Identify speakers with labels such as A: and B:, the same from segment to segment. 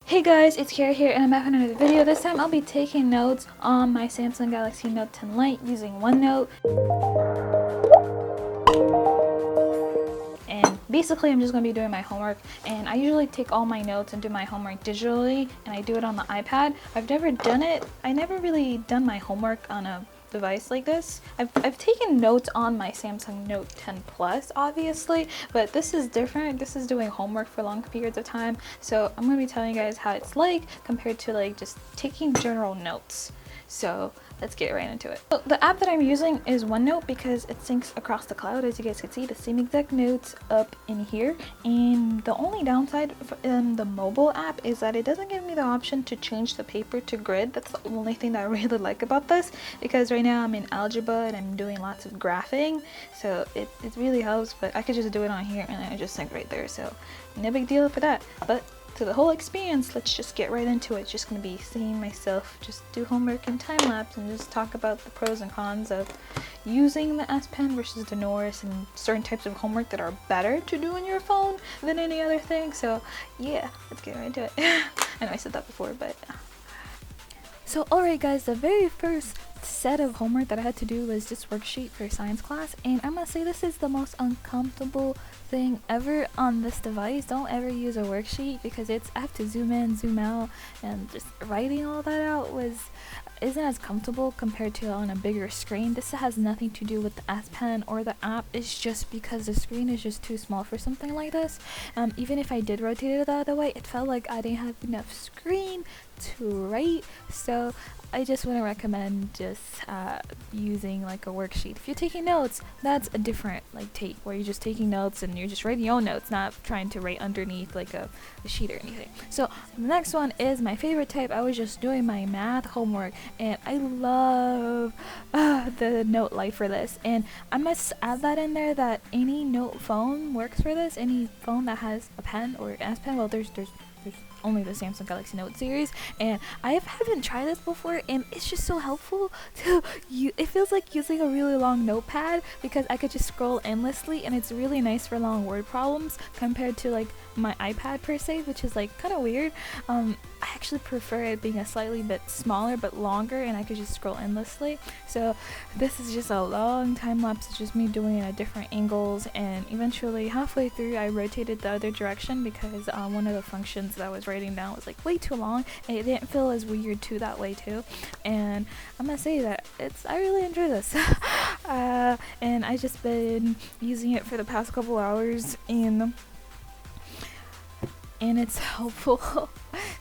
A: Hey guys, it's Carri here and I'm back with another video. This time I'll be taking notes on my Samsung Galaxy Note 10 Lite using OneNote. And basically I'm just going to be doing my homework, and I usually take all my notes and do my homework digitally, and I do it on the iPad. I never really done my homework on a device like this. I've taken notes on my Samsung Note 10 Plus obviously, but this is different. This is doing homework for long periods of time, so I'm going to be telling you guys how it's like compared to like just taking general notes. So let's get right into it. So the app that I'm using is OneNote because it syncs across the cloud. As you guys can see, the same exact notes up in here. And the only downside in the mobile app is that it doesn't give me the option to change the paper to grid. That's the only thing that I really like about this, because right now I'm in algebra and I'm doing lots of graphing, so it really helps. But I could just do it on here and I just sync right there, so no big deal for that. But to the whole experience, let's just get right into it. It's just gonna be seeing myself just do homework in time lapse and just talk about the pros and cons of using the S Pen versus the Norris, and certain types of homework that are better to do on your phone than any other thing. So yeah, let's get right into it. I know I said that before, but so alright guys, the very first set of homework that I had to do was this worksheet for science class, and I must say this is the most uncomfortable thing ever on this device. Don't ever use a worksheet because I have to zoom in, zoom out, and just writing all that out isn't as comfortable compared to on a bigger screen. This has nothing to do with the S Pen or the app. It's just because the screen is just too small for something like this. Even if I did rotate it the other way, it felt like I didn't have enough screen to write. So I just wouldn't recommend just using like a worksheet. If you're taking notes, that's a different like take, where you're just taking notes and you're just writing your own notes, not trying to write underneath like a sheet or anything. So the next one is my favorite type. I was just doing my math homework, and I love the Note Lite for this. And I must add that in there that any Note phone works for this. Any phone that has a pen or an S Pen. Well, there's only the Samsung Galaxy Note series, and I haven't tried this before, and it's just so helpful to you. It feels like using a really long notepad because I could just scroll endlessly, and it's really nice for long word problems compared to like my iPad per se, which is like kind of weird. I actually prefer it being a slightly bit smaller but longer, and I could just scroll endlessly. So this is just a long time lapse. It's just me doing it at different angles, and eventually halfway through I rotated the other direction because one of the functions that I was writing down was like way too long, and it didn't feel as weird too that way too. And I'm gonna say that I really enjoy this. And I just been using it for the past couple hours, and it's helpful.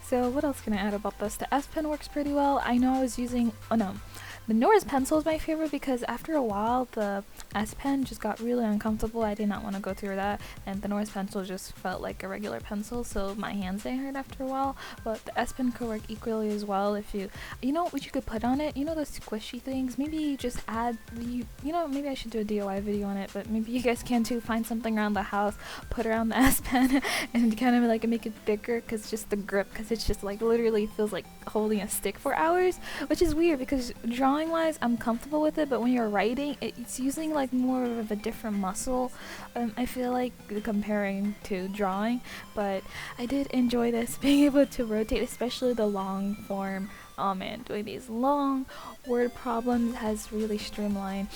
A: So what else can I add about this? The S Pen works pretty well. I know I was using, the Norris pencil is my favorite because after a while the S Pen just got really uncomfortable. I did not want to go through that, and the Norris pencil just felt like a regular pencil, so my hands didn't hurt after a while. But the S Pen could work equally as well if you know what you could put on it. You know those squishy things? Maybe just add maybe I should do a DIY video on it, but maybe you guys can too. Find something around the house, put around the S Pen, and kind of like make it thicker, because just the grip, because it's just like literally feels like holding a stick for hours, which is weird because drawing wise I'm comfortable with it, but when you're writing it's using like more of a different muscle, I feel like, comparing to drawing. But I did enjoy this, being able to rotate, especially the long form. Oh man, doing these long word problems has really streamlined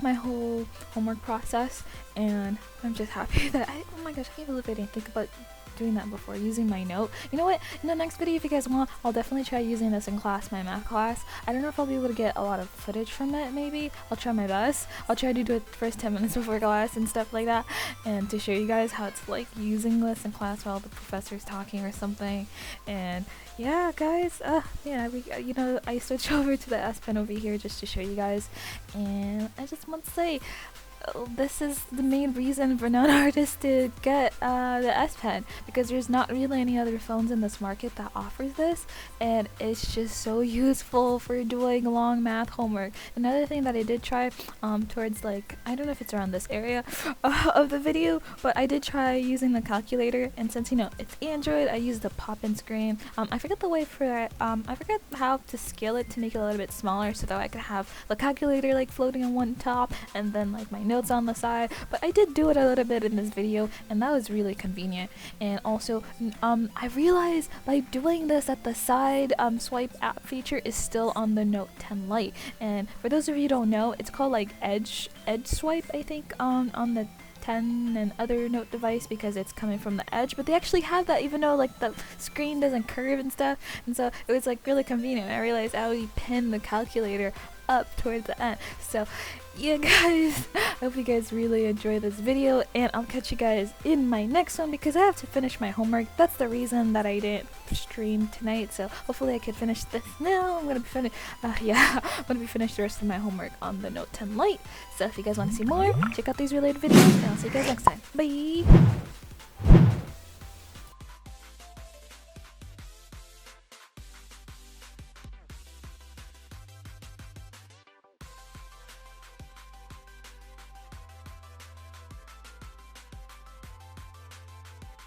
A: my whole homework process, and I'm just happy that oh my gosh, I can't believe I didn't think about doing that before, using my note. You know what, in the next video, if you guys want, I'll definitely try using this in class, my math class. I don't know if I'll be able to get a lot of footage from it. Maybe I'll try my best. I'll try to do it the first 10 minutes before class and stuff like that, and to show you guys how it's like using this in class while the professor's talking or something. And yeah guys, I switched over to the S Pen over here just to show you guys, and I just want to say this is the main reason for non-artists to get the S Pen, because there's not really any other phones in this market that offers this, and it's just so useful for doing long math homework. Another thing that I did try towards, like, I don't know if it's around this area of the video, but I did try using the calculator, and since it's Android, I used the pop-in screen. I forget the way for it. I forget how to scale it to make it a little bit smaller so that I could have the calculator like floating on one top, and then like my notes notes on the side, but I did do it a little bit in this video, and that was really convenient. And also, I realized by doing this that the side swipe app feature is still on the Note 10 Lite. And for those of you who don't know, it's called like edge swipe, I think, on the 10 and other Note device, because it's coming from the edge, but they actually have that even though like the screen doesn't curve and stuff, and so it was like really convenient. I realized I would pin the calculator up towards the end. So yeah guys, I hope you guys really enjoy this video, and I'll catch you guys in my next one because I have to finish my homework. That's the reason that I didn't stream tonight, so hopefully I could finish this now. I'm gonna be finished I'm gonna be finished the rest of my homework on the Note 10 Lite. So if you guys want to see more, check out these related videos, and I'll see you guys next time. Bye.